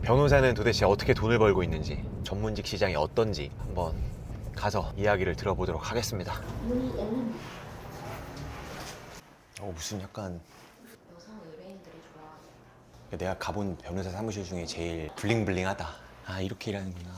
변호사는 도대체 어떻게 돈을 벌고 있는지, 전문직 시장이 어떤지 한번 가서 이야기를 들어보도록 하겠습니다. 무슨 약간 여성 의뢰인들이 좋아하는. 내가 가본 변호사 사무실 중에 제일 블링블링하다. 아, 이렇게 일하는구나.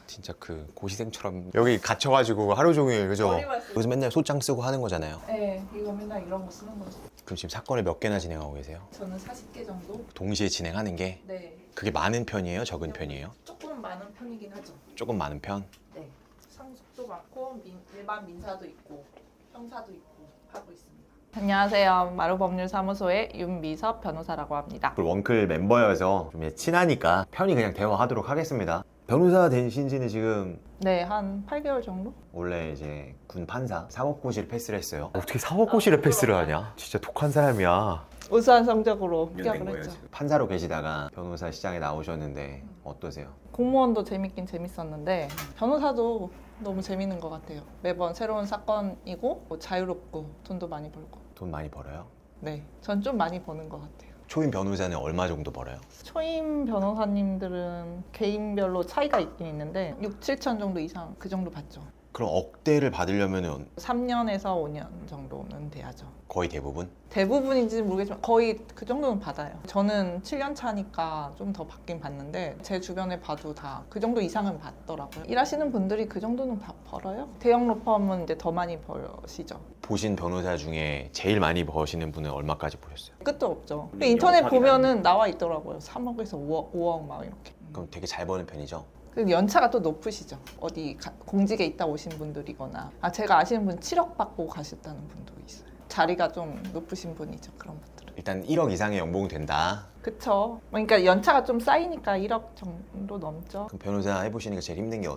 진짜 그 고시생처럼 여기 갇혀가지고 하루 종일, 그죠? 머리만 쓰고. 여기서 맨날 소장 쓰고 하는 거잖아요. 네, 이거 맨날 이런 거 쓰는 거죠. 그럼 지금 사건을 몇 개나 진행하고 계세요? 저는 40개 정도? 동시에 진행하는 게 네. 그게 많은 편이에요? 적은 편이에요? 조금 많은 편이긴 하죠. 조금 많은 편? 네. 상속도 많고 일반 민사도 있고 형사도 있고 하고 있습니다. 안녕하세요. 마루법률사무소의 윤미섭 변호사라고 합니다. 원클 멤버여서 좀 친하니까 편히 그냥 대화하도록 하겠습니다. 변호사 되신 지는 지금 네, 한 8개월 정도? 원래 이제 군 판사 사법고시를 패스를 했어요. 어떻게 사법고시를 패스를 하냐? 진짜 독한 사람이야. 우수한 성적으로 합격을 했죠. 판사로 계시다가 변호사 시장에 나오셨는데 어떠세요? 공무원도 재밌긴 재밌었는데 변호사도 너무 재밌는 것 같아요. 매번 새로운 사건이고 자유롭고 돈도 많이 벌고. 돈 많이 벌어요? 네, 전 좀 많이 버는 것 같아요. 초임 변호사는 얼마 정도 벌어요? 초임 변호사님들은 개인별로 차이가 있긴 있는데 6, 7천 정도 이상 그 정도 받죠. 그럼 억대를 받으려면 3년에서 5년 정도는 돼야죠. 거의 대부분? 대부분인지는 모르겠지만 거의 그 정도는 받아요. 저는 7년 차니까 좀 더 받긴 받는데 제 주변에 봐도 다 그 정도 이상은 받더라고요. 일하시는 분들이 그 정도는 벌어요. 대형 로펌은 이제 더 많이 벌시죠. 보신 변호사 중에 제일 많이 버시는 분은 얼마까지 보셨어요? 끝도 없죠. 인터넷 보면은 나와 있더라고요. 3억에서 5억, 5억 막 이렇게. 그럼 되게 잘 버는 편이죠? 그 연차가 또 높으시죠. 어디 공직에 있다 오신 분들이거나 제가 아시는 분 7억 받고 가셨다는 분도 있어요. 자리가 좀 높으신 분이죠. 그런 분들은. 일단 1억 이상의 연봉이 된다. 그쵸. 그러니까 연차가 좀 쌓이니까 1억 정도 넘죠. 그럼 변호사 해보시니까 제일 힘든 게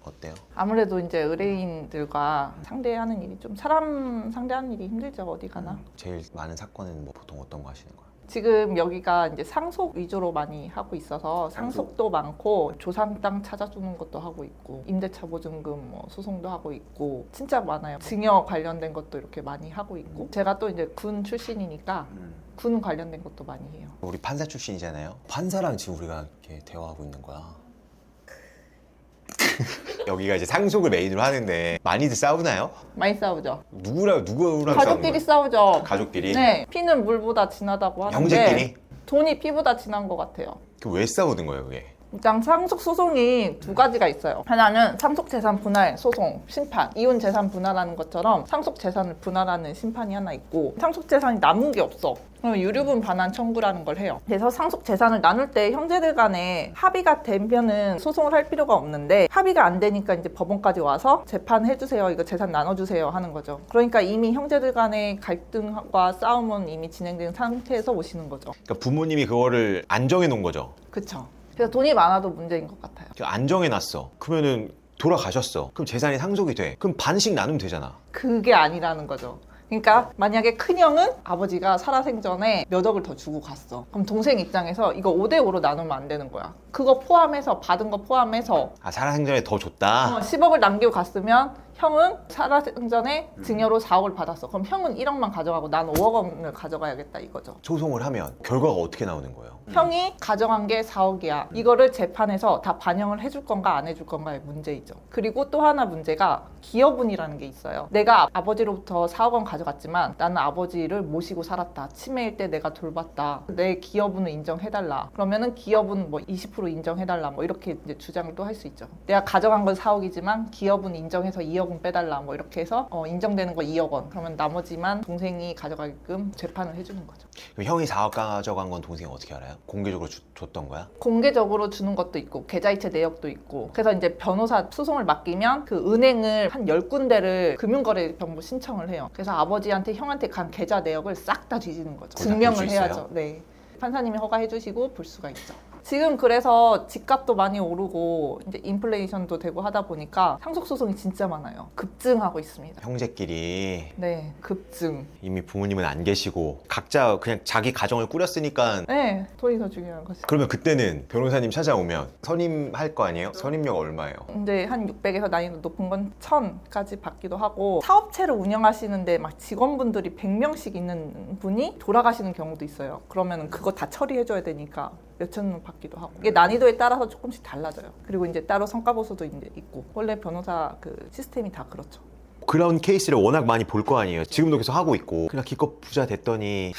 어때요? 아무래도 이제 의뢰인들과 상대하는 일이 좀 사람 상대하는 일이 힘들죠. 어디 가나. 제일 많은 사건은 뭐 보통 어떤 거 하시는 거예요? 지금 여기가 이제 상속 위주로 많이 하고 있어서 상속도 많고 조상 땅 찾아주는 것도 하고 있고 임대차 보증금 뭐 소송도 하고 있고 진짜 많아요. 증여 관련된 것도 이렇게 많이 하고 있고 제가 또 이제 군 출신이니까 군 관련된 것도 많이 해요. 우리 판사 출신이잖아요. 판사랑 지금 우리가 이렇게 대화하고 있는 거야. 여기가 이제 상속을 메인으로 하는데 많이들 싸우나요? 많이 싸우죠. 누구랑 가족끼리 싸우는 거야? 싸우죠. 가족끼리? 네, 피는 물보다 진하다고 하는데 형제끼리? 돈이 피보다 진한 것 같아요. 그 왜 싸우는 거예요, 그게? 일단 상속 소송이 두 가지가 있어요. 하나는 상속 재산 분할 소송, 심판, 이혼 재산 분할하는 것처럼 상속 재산을 분할하는 심판이 하나 있고 상속 재산이 남은 게 없어. 그럼 유류분 반환 청구라는 걸 해요. 그래서 상속 재산을 나눌 때 형제들 간에 합의가 되면은 소송을 할 필요가 없는데 합의가 안 되니까 이제 법원까지 와서 재판해 주세요. 이거 재산 나눠 주세요 하는 거죠. 그러니까 이미 형제들 간의 갈등과 싸움은 이미 진행된 상태에서 오시는 거죠. 그러니까 부모님이 그거를 안정해 놓은 거죠. 그렇죠. 그래서 돈이 많아도 문제인 것 같아요. 안정해 놨어. 그러면은 돌아가셨어. 그럼 재산이 상속이 돼. 그럼 반씩 나누면 되잖아. 그게 아니라는 거죠. 그러니까 만약에 큰형은 아버지가 살아생전에 몇 억을 더 주고 갔어. 그럼 동생 입장에서 이거 5대5로 나누면 안 되는 거야. 그거 포함해서 받은 거 포함해서 아, 살아생전에 더 줬다? 10억을 남기고 갔으면 형은 살아생전에 증여로 4억을 받았어. 그럼 형은 1억만 가져가고 난 5억 원을 가져가야겠다 이거죠. 소송을 하면 결과가 어떻게 나오는 거예요? 형이 가져간 게 4억이야. 이거를 재판에서 다 반영을 해줄 건가 안 해줄 건가의 문제이죠. 그리고 또 하나 문제가 기여분이라는 게 있어요. 내가 아버지로부터 4억 원 가져갔지만 나는 아버지를 모시고 살았다. 치매일 때 내가 돌봤다. 내 기여분을 인정해달라. 그러면은 기여분 뭐 20% 인정해달라. 뭐 이렇게 이제 주장을 또 할 수 있죠. 내가 가져간 건 4억이지만 기여분 인정해서 2억 원 빼달라. 뭐 이렇게 해서 인정되는 거 2억 원. 그러면 나머지만 동생이 가져가게끔 재판을 해주는 거죠. 그럼 형이 4억 가져간 건 동생이 어떻게 알아요? 공개적으로 줬던 거야? 공개적으로 주는 것도 있고 계좌이체 내역도 있고 그래서 이제 변호사 소송을 맡기면 그 은행을 한 10군데를 금융거래정보 신청을 해요. 그래서 아버지한테 형한테 간 계좌 내역을 싹 다 뒤지는 거죠. 그걸 다 증명을 볼수 해야죠. 있어요? 네. 판사님이 허가해 주시고 볼 수가 있죠. 지금 그래서 집값도 많이 오르고 이제 인플레이션도 되고 하다 보니까 상속 소송이 진짜 많아요. 급증하고 있습니다. 형제끼리 네, 급증. 이미 부모님은 안 계시고 각자 그냥 자기 가정을 꾸렸으니까 네, 돈이 더 중요한 거죠. 그러면 그때는 변호사님 찾아오면 선임할 거 아니에요? 선임료가 얼마예요? 근데 한 600에서 난이도 높은 건 1000까지 받기도 하고 사업체를 운영하시는데 막 직원분들이 100명씩 있는 분이 돌아가시는 경우도 있어요. 그러면 그거 다 처리해줘야 되니까 몇천 원 받기도 하고 이게 난이도에 따라서 조금씩 달라져요. 그리고 이제 따로 성과보수도 이제 있고 원래 변호사 그 시스템이 다 그렇죠. 그런 케이스를 워낙 많이 볼 거 아니에요. 지금도 계속 하고 있고 그냥 기껏 부자 됐더니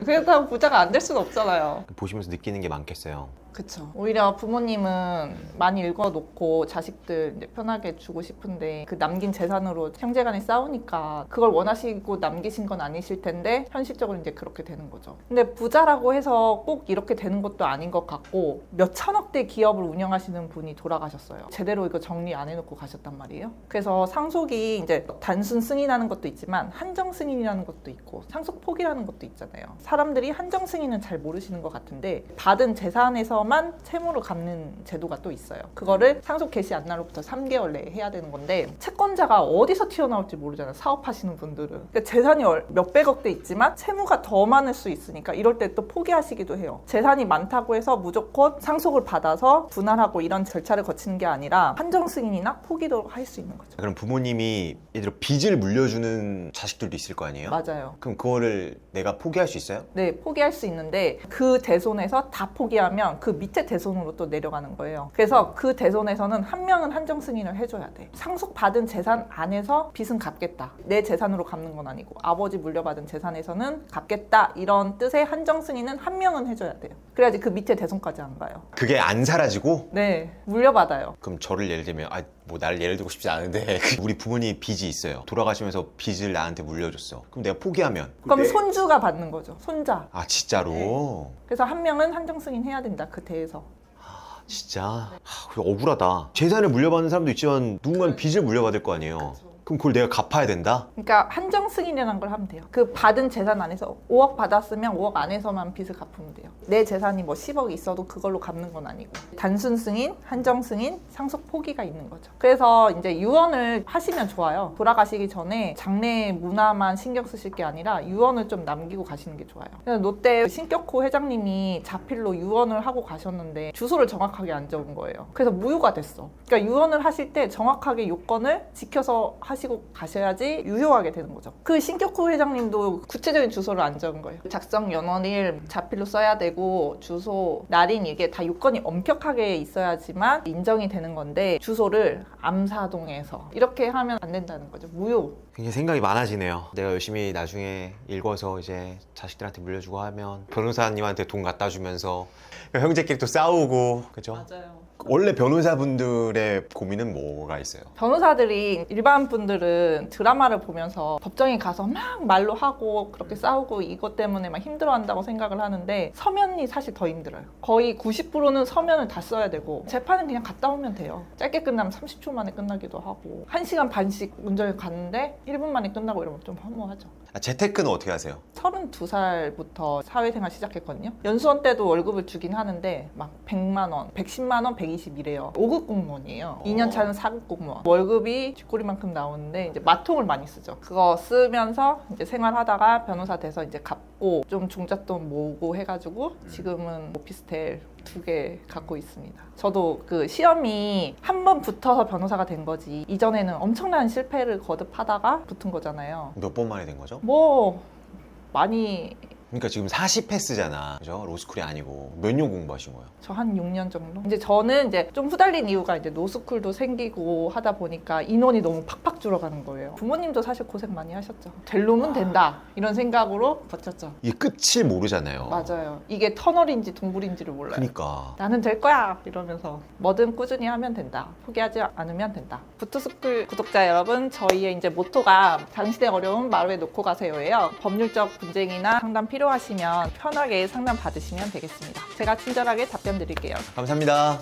그렇다고 부자가 안 될 수는 없잖아요. 보시면서 느끼는 게 많겠어요. 그쵸. 오히려 부모님은 많이 읽어놓고 자식들 이제 편하게 주고 싶은데 그 남긴 재산으로 형제간에 싸우니까 그걸 원하시고 남기신 건 아니실 텐데 현실적으로 이제 그렇게 되는 거죠. 근데 부자라고 해서 꼭 이렇게 되는 것도 아닌 것 같고 몇 천억대 기업을 운영하시는 분이 돌아가셨어요. 제대로 이거 정리 안 해놓고 가셨단 말이에요. 그래서 상속이 이제 단순 승인하는 것도 있지만 한정 승인이라는 것도 있고 상속 포기라는 것도 있잖아요. 사람들이 한정 승인은 잘 모르시는 것 같은데 받은 재산에서 만 채무를 갚는 제도가 또 있어요. 그거를 상속 개시 안날로부터 3개월 내에 해야 되는 건데 채권자가 어디서 튀어나올지 모르잖아요. 사업하시는 분들은. 그러니까 재산이 몇백억대 있지만 채무가 더 많을 수 있으니까 이럴 때 또 포기하시기도 해요. 재산이 많다고 해서 무조건 상속을 받아서 분할하고 이런 절차를 거치는 게 아니라 한정 승인이나 포기도 할 수 있는 거죠. 그럼 부모님이 예를 들어 빚을 물려주는 자식들도 있을 거 아니에요? 맞아요. 그럼 그거를 내가 포기할 수 있어요? 네, 포기할 수 있는데 그 대손에서 다 포기하면 그 밑에 대손으로 또 내려가는 거예요. 그래서 그 대손에서는 한 명은 한정 승인을 해줘야 돼. 상속받은 재산 안에서 빚은 갚겠다. 내 재산으로 갚는 건 아니고 아버지 물려받은 재산에서는 갚겠다. 이런 뜻의 한정 승인은 한 명은 해줘야 돼요. 그래야지 그 밑에 대손까지 안 가요. 그게 안 사라지고? 네, 물려받아요. 그럼 저를 예를 들면 뭐 나를 예를 들고 싶지 않은데 우리 부모님 빚이 있어요. 돌아가시면서 빚을 나한테 물려줬어. 그럼 내가 포기하면 그럼 손주가 받는 거죠. 손자. 아 진짜로? 네. 그래서 한 명은 한정 승인 해야 된다. 그 대에서. 진짜 억울하다. 재산을 물려받는 사람도 있지만 누군가는 빚을 물려받을 거 아니에요. 그럼 그걸 내가 갚아야 된다? 그러니까 한정 승인이라는 걸 하면 돼요. 그 받은 재산 안에서 5억 받았으면 5억 안에서만 빚을 갚으면 돼요. 내 재산이 뭐 10억 있어도 그걸로 갚는 건 아니고 단순 승인, 한정 승인, 상속 포기가 있는 거죠. 그래서 이제 유언을 하시면 좋아요. 돌아가시기 전에 장래 문화만 신경 쓰실 게 아니라 유언을 좀 남기고 가시는 게 좋아요. 그래서 롯데 신격호 회장님이 자필로 유언을 하고 가셨는데 주소를 정확하게 안 적은 거예요. 그래서 무효가 됐어. 그러니까 유언을 하실 때 정확하게 요건을 지켜서 하시고 가셔야지 유효하게 되는 거죠. 그 신격호 회장님도 구체적인 주소를 안 적은 거예요. 작성 연월일 자필로 써야 되고 주소, 날인 이게 다 요건이 엄격하게 있어야지만 인정이 되는 건데 주소를 암사동에서 이렇게 하면 안 된다는 거죠. 무효. 굉장히 생각이 많아지네요. 내가 열심히 나중에 읽어서 이제 자식들한테 물려주고 하면 변호사님한테 돈 갖다 주면서 형제끼리 또 싸우고 그죠? 맞아요. 원래 변호사분들의 고민은 뭐가 있어요? 변호사들이 일반 분들은 드라마를 보면서 법정에 가서 막 말로 하고 그렇게 싸우고 이것 때문에 막 힘들어한다고 생각을 하는데 서면이 사실 더 힘들어요. 거의 90%는 서면을 다 써야 되고 재판은 그냥 갔다 오면 돼요. 짧게 끝나면 30초 만에 끝나기도 하고 1시간 반씩 운전을 갔는데 1분 만에 끝나고 이러면 좀 허무하죠. 재테크는 어떻게 하세요? 32살부터 사회생활 시작했거든요. 연수원 때도 월급을 주긴 하는데 막 100만 원, 110만 원, 120이래요. 5급 공무원이에요. 2년 차는 4급 공무원. 월급이 쥐꼬리만큼 나오는데 이제 마통을 많이 쓰죠. 그거 쓰면서 이제 생활하다가 변호사 돼서 이제 갚고 좀 종잣돈 모으고 해가지고 지금은 오피스텔 2개 갖고 있습니다. 저도 그 시험이 한 번 붙어서 변호사가 된 거지 이전에는 엄청난 실패를 거듭하다가 붙은 거잖아요. 몇 번 만에 된 거죠? 뭐 많이 그러니까 지금 40패스잖아. 그죠? 로스쿨이 아니고 몇 년 공부하신 거예요? 저 한 6년 정도? 이제 저는 이제 좀 후달린 이유가 이제 노스쿨도 생기고 하다 보니까 인원이 너무 팍팍 줄어가는 거예요. 부모님도 사실 고생 많이 하셨죠. 될 놈은 된다 이런 생각으로 버텼죠. 이게 끝을 모르잖아요. 맞아요. 이게 터널인지 동굴인지를 몰라요. 그러니까 나는 될 거야 이러면서 뭐든 꾸준히 하면 된다. 포기하지 않으면 된다. 부투스쿨 구독자 여러분, 저희의 이제 모토가 당신의 어려움 마루에 놓고 가세요예요. 법률적 분쟁이나 상담 필요하시면 편하게 상담 받으시면 되겠습니다. 제가 친절하게 답변 드릴게요. 감사합니다.